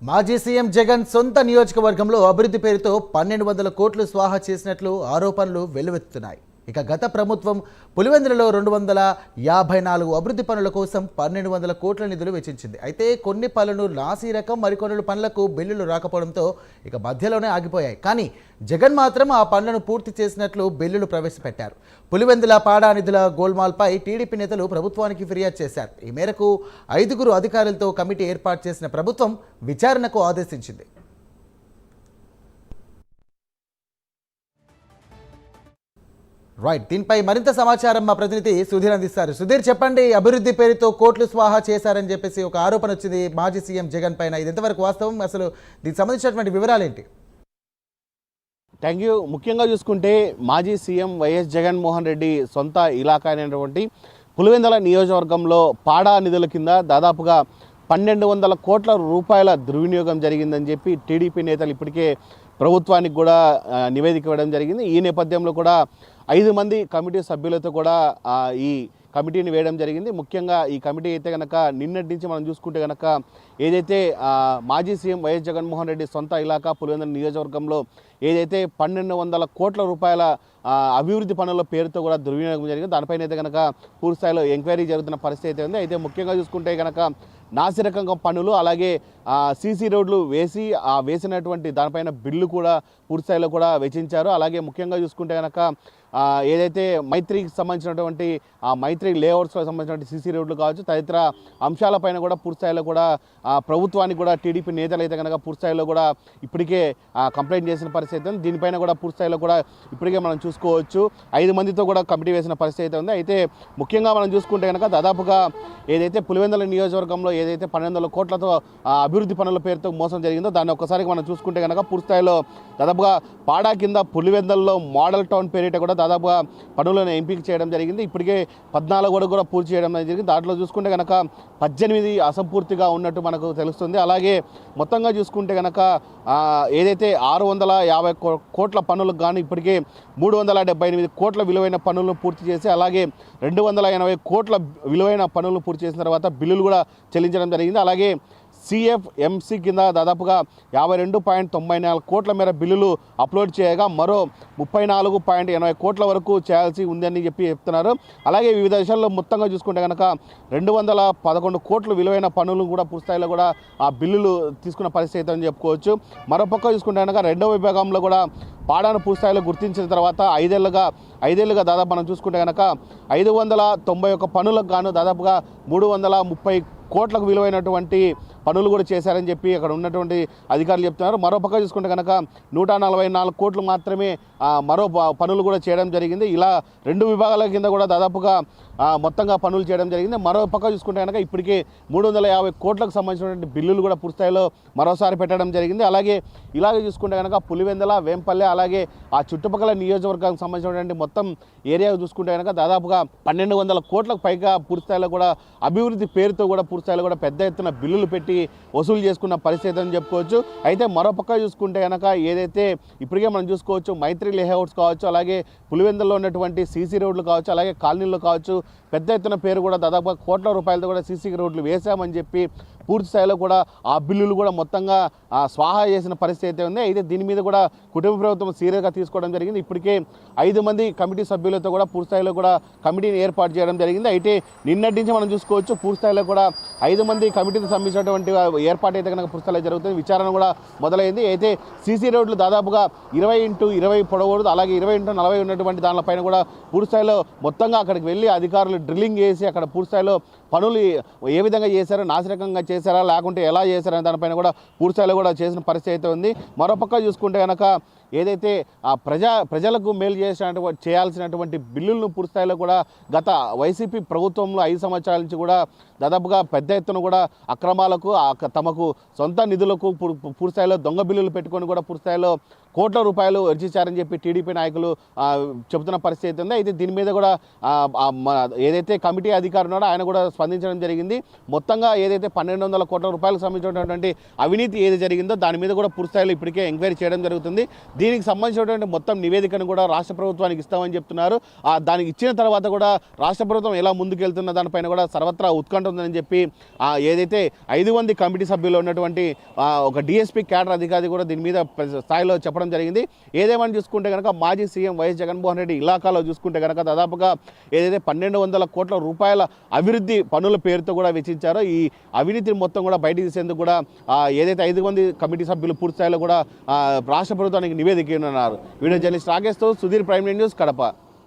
మాజీ సీఎం జగన్ సొంత నియోజకవర్గంలో అభివృద్ధి పేరుతో 1200 కోట్లు స్వాహా చేసినట్లు ఆరోపణలు వెల్లువెత్తుతున్నాయి. ఇక గత ప్రభుత్వం పులివెందులలో 254 అభివృద్ధి పనుల కోసం 1200 కోట్ల నిధులు వెచ్చించింది. అయితే కొన్ని పనులు నాసీ రకం, మరికొన్ని పనులకు బిల్లులు రాకపోవడంతో ఇక మధ్యలోనే ఆగిపోయాయి. కానీ జగన్ మాత్రం ఆ పనులను పూర్తి చేసినట్లు బిల్లులు ప్రవేశపెట్టారు. పులివెందుల పాడా నిధుల గోల్మాల్పై టీడీపీ నేతలు ప్రభుత్వానికి ఫిర్యాదు చేశారు. ఈ మేరకు 5 అధికారులతో కమిటీ ఏర్పాటు చేసిన ప్రభుత్వం విచారణకు ఆదేశించింది. రైట్, దీనిపై మరింత సమాచారం మా ప్రతినిధి సుధీర్ అందిస్తారు. సుధీర్, చెప్పండి. అభివృద్ధి పేరుతో కోట్లు స్వాహా చేశారని చెప్పేసి ఒక ఆరోపణ వచ్చింది మాజీ సీఎం జగన్ పైన. ఇది ఎంతవరకు వాస్తవం? అసలు దీనికి సంబంధించినటువంటి వివరాలు ఏంటి? Thank you. ముఖ్యంగా చూసుకుంటే మాజీ సీఎం వైఎస్ జగన్మోహన్ రెడ్డి సొంత ఇలాకా అయినటువంటి పులివెందుల నియోజకవర్గంలో పాడా నిధుల కింద దాదాపుగా 1200 కోట్ల రూపాయల దుర్వినియోగం జరిగిందని చెప్పి టీడీపీ నేతలు ఇప్పటికే ప్రభుత్వానికి కూడా నివేదిక ఇవ్వడం జరిగింది. ఈ నేపథ్యంలో కూడా 5 మంది కమిటీ సభ్యులతో కూడా ఈ కమిటీని వేయడం జరిగింది. ముఖ్యంగా ఈ కమిటీ అయితే కనుక నిన్నటి నుంచి మనం చూసుకుంటే కనుక ఏదైతే మాజీ సీఎం వైఎస్ జగన్మోహన్ రెడ్డి సొంత ఇలాకా పులివెందుల నియోజకవర్గంలో ఏదైతే 1200 కోట్ల రూపాయల అభివృద్ధి పనుల పేరుతో కూడా దుర్వినియోగం జరిగింది, దానిపైన అయితే కనుక పూర్తి స్థాయిలో ఎంక్వైరీ జరుగుతున్న పరిస్థితి అయితే ఉంది. అయితే ముఖ్యంగా చూసుకుంటే కనుక నాసిరకంగా పనులు, అలాగే సీసీ రోడ్లు వేసినటువంటి దానిపైన బిల్లు కూడా పూర్తి స్థాయిలో కూడా వెచ్చించారు. అలాగే ముఖ్యంగా చూసుకుంటే కనుక ఏదైతే మైత్రికి సంబంధించినటువంటి మైత్రి లేఅవుట్స్కి సంబంధించినటువంటి సీసీ రోడ్లు కావచ్చు, తదితర అంశాలపైన కూడా పూర్తి స్థాయిలో కూడా ప్రభుత్వానికి కూడా టీడీపీ నేతలు అయితే కనుక పూర్తి స్థాయిలో కూడా ఇప్పటికే కంప్లైంట్ చేసిన పరిస్థితి ఉంది. దీనిపైన కూడా పూర్తి స్థాయిలో కూడా ఇప్పటికే మనం చూసుకోవచ్చు 5 మందితో కూడా కమిటీ వేసిన పరిస్థితి అయితే ఉంది. అయితే ముఖ్యంగా మనం చూసుకుంటే కనుక దాదాపుగా ఏదైతే పులివెందుల నియోజకవర్గంలో ఏదైతే 1200 కోట్లతో అభివృద్ధి పనుల పేరుతో మోసం జరిగిందో దాన్ని ఒక్కసారి మనం చూసుకుంటే కనుక పూర్తి స్థాయిలో దాదాపుగా పాడా కింద పులివెందులలో మోడల్ టౌన్ పేరిట కూడా దాదాపుగా పనులను ఎంపిక చేయడం జరిగింది. ఇప్పటికే 14 కూడా పూర్తి చేయడం జరిగింది. దాంట్లో చూసుకుంటే కనుక 18 అసంపూర్తిగా ఉన్నట్టు మనకు తెలుస్తుంది. అలాగే మొత్తంగా చూసుకుంటే కనుక ఏదైతే 650 కోట్ల పనులకు కానీ ఇప్పటికే 378 కోట్ల విలువైన పనులను పూర్తి చేసి, అలాగే 280 కోట్ల విలువైన పనులను పూర్తి చేసిన తర్వాత బిల్లులు కూడా చెల్లించడం జరిగింది. అలాగే CFMC కింద దాదాపుగా 52.94 కోట్ల మేర బిల్లులు అప్లోడ్ చేయగా మరో 34.80 కోట్ల వరకు చేయాల్సి ఉందని చెప్తున్నారు. అలాగే వివిధ దేశాల్లో మొత్తంగా చూసుకుంటే కనుక 211 కోట్ల విలువైన పనులు కూడా పూర్తిస్థాయిలో కూడా ఆ బిల్లులు తీసుకున్న పరిస్థితి అని చెప్పుకోవచ్చు. మరోపక్క చూసుకుంటే కనుక 2వ విభాగంలో కూడా పాడాను పూర్తిస్థాయిలో గుర్తించిన తర్వాత 5 ఏళ్ళుగా దాదాపు మనం చూసుకుంటే కనుక 591 పనులకు గాను దాదాపుగా 330 కోట్లకు విలువైనటువంటి పనులు కూడా చేశారని చెప్పి అక్కడ ఉన్నటువంటి అధికారులు చెప్తున్నారు. మరోపక్క చూసుకుంటే కనుక 144 కోట్లు మాత్రమే మరో పనులు కూడా చేయడం జరిగింది. ఇలా 2 విభాగాల కింద కూడా దాదాపుగా మొత్తంగా పనులు చేయడం జరిగింది. మరోపక్క చూసుకుంటే కనుక ఇప్పటికే 350 కోట్లకు సంబంధించినటువంటి బిల్లులు కూడా పూర్తిస్థాయిలో మరోసారి పెట్టడం జరిగింది. అలాగే ఇలాగే చూసుకుంటే కనుక పులివెందుల, వేంపల్లె, అలాగే ఆ చుట్టుపక్కల నియోజకవర్గానికి సంబంధించినటువంటి మొత్తం ఏరియా చూసుకుంటే కనుక దాదాపుగా 1200 కోట్లకు పైగా పూర్తిస్థాయిలో కూడా అభివృద్ధి పేరుతో కూడా పూర్తిస్థాయిలో కూడా పెద్ద ఎత్తున బిల్లులు పెట్టి వసూలు చేసుకున్న పరిస్థితి అని చెప్పుకోవచ్చు. అయితే మరోపక్క చూసుకుంటే కనుక ఏదైతే ఇప్పటికే మనం చూసుకోవచ్చు మైత్రి లేఅవుట్స్ కావచ్చు, అలాగే పులివెందుల్లో ఉన్నటువంటి సీసీ రోడ్లు కావచ్చు, అలాగే కాలనీలు కావచ్చు, పెద్ద ఎత్తున పేరు కూడా దాదాపుగా కోట్ల రూపాయలతో కూడా సీసీ రోడ్లు వేశామని చెప్పి పూర్తి స్థాయిలో కూడా ఆ బిల్లులు కూడా మొత్తంగా స్వాహా చేసిన పరిస్థితి అయితే ఉంది. అయితే దీని మీద కూడా కుటుంబ ప్రభుత్వం సీరియస్గా తీసుకోవడం జరిగింది. ఇప్పటికే 5 మంది కమిటీ సభ్యులతో కూడా పూర్తి స్థాయిలో కూడా కమిటీని ఏర్పాటు చేయడం జరిగింది. అయితే నిన్నటి నుంచి మనం చూసుకోవచ్చు పూర్తి స్థాయిలో కూడా 5 మంది కమిటీకి సంబంధించినటువంటి ఏర్పాటు అయితే కనుక పూర్తి స్థాయిలో జరుగుతుంది. విచారణ కూడా మొదలైంది. అయితే సీసీ రోడ్లు దాదాపుగా 20x20 పొడవకూడదు, అలాగే 20x40 ఉన్నటువంటి దానిపైన కూడా పూర్తి స్థాయిలో మొత్తంగా అక్కడికి వెళ్ళి అధికారులు డ్రిల్లింగ్ చేసి అక్కడ పూర్తి స్థాయిలో పనులు ఏ విధంగా చేశారో, నాసిరకంగా చేశారా లేకుంటే ఎలా చేశారనే దానిపైన కూడా పూర్తిస్థాయిలో కూడా చేసిన పరిస్థితి అయితే ఉంది. మరోపక్క చూసుకుంటే కనుక ఏదైతే ప్రజలకు మేలు చేయాల్సినటువంటి బిల్లులను పూర్తిస్థాయిలో కూడా గత వైసీపీ ప్రభుత్వంలో 5 సంవత్సరాల నుంచి కూడా దాదాపుగా పెద్ద ఎత్తున కూడా అక్రమాలకు తమకు సొంత నిధులకు పూర్తిస్థాయిలో దొంగ బిల్లులు పెట్టుకొని కూడా పూర్తిస్థాయిలో కోట్ల రూపాయలు వెచ్చించారని చెప్పి టీడీపీ నాయకులు చెబుతున్న పరిస్థితి ఉంది. అయితే దీని మీద కూడా ఏదైతే కమిటీ అధికారి ఉన్నాడో ఆయన కూడా స్పందించడం జరిగింది. మొత్తంగా ఏదైతే 1200 కోట్ల రూపాయలకు సంబంధించినటువంటి అవినీతి ఏది జరిగిందో దాని మీద కూడా పూర్తిస్థాయిలో ఇప్పటికే ఎంక్వైరీ చేయడం జరుగుతుంది. దీనికి సంబంధించినటువంటి మొత్తం నివేదికను కూడా రాష్ట్ర ప్రభుత్వానికి ఇస్తామని చెప్తున్నారు. దానికి ఇచ్చిన తర్వాత కూడా రాష్ట్ర ప్రభుత్వం ఎలా ముందుకెళ్తున్న దానిపైన కూడా సర్వత్రా ఉత్కంఠ ఉందని చెప్పి ఏదైతే 5 మంది కమిటీ సభ్యులు ఉన్నటువంటి ఒక డిఎస్పీ క్యాడర్ అధికారి కూడా దీని మీద స్థాయిలో చెప్పడం జరిగింది. ఏదేమని చూసుకుంటే కనుక మాజీ సీఎం వైఎస్ జగన్మోహన్ రెడ్డి ఇలాకాలో చూసుకుంటే కనుక దాదాపుగా ఏదైతే 1200 కోట్ల రూపాయల అభివృద్ధి పనుల పేరుతో కూడా వెచ్చించారో ఈ అవినీతిని మొత్తం కూడా బయటికి తీసేందుకు కూడా ఏదైతే 5 మంది కమిటీ సభ్యులు పూర్తి స్థాయిలో కూడా రాష్ట్ర ప్రభుత్వానికి నివేదిక ఇవ్వనున్నారు. వీడియో జర్నలిస్ట్ రాకేష్తో సుధీర్, ప్రైమ్ న్యూస్, కడప.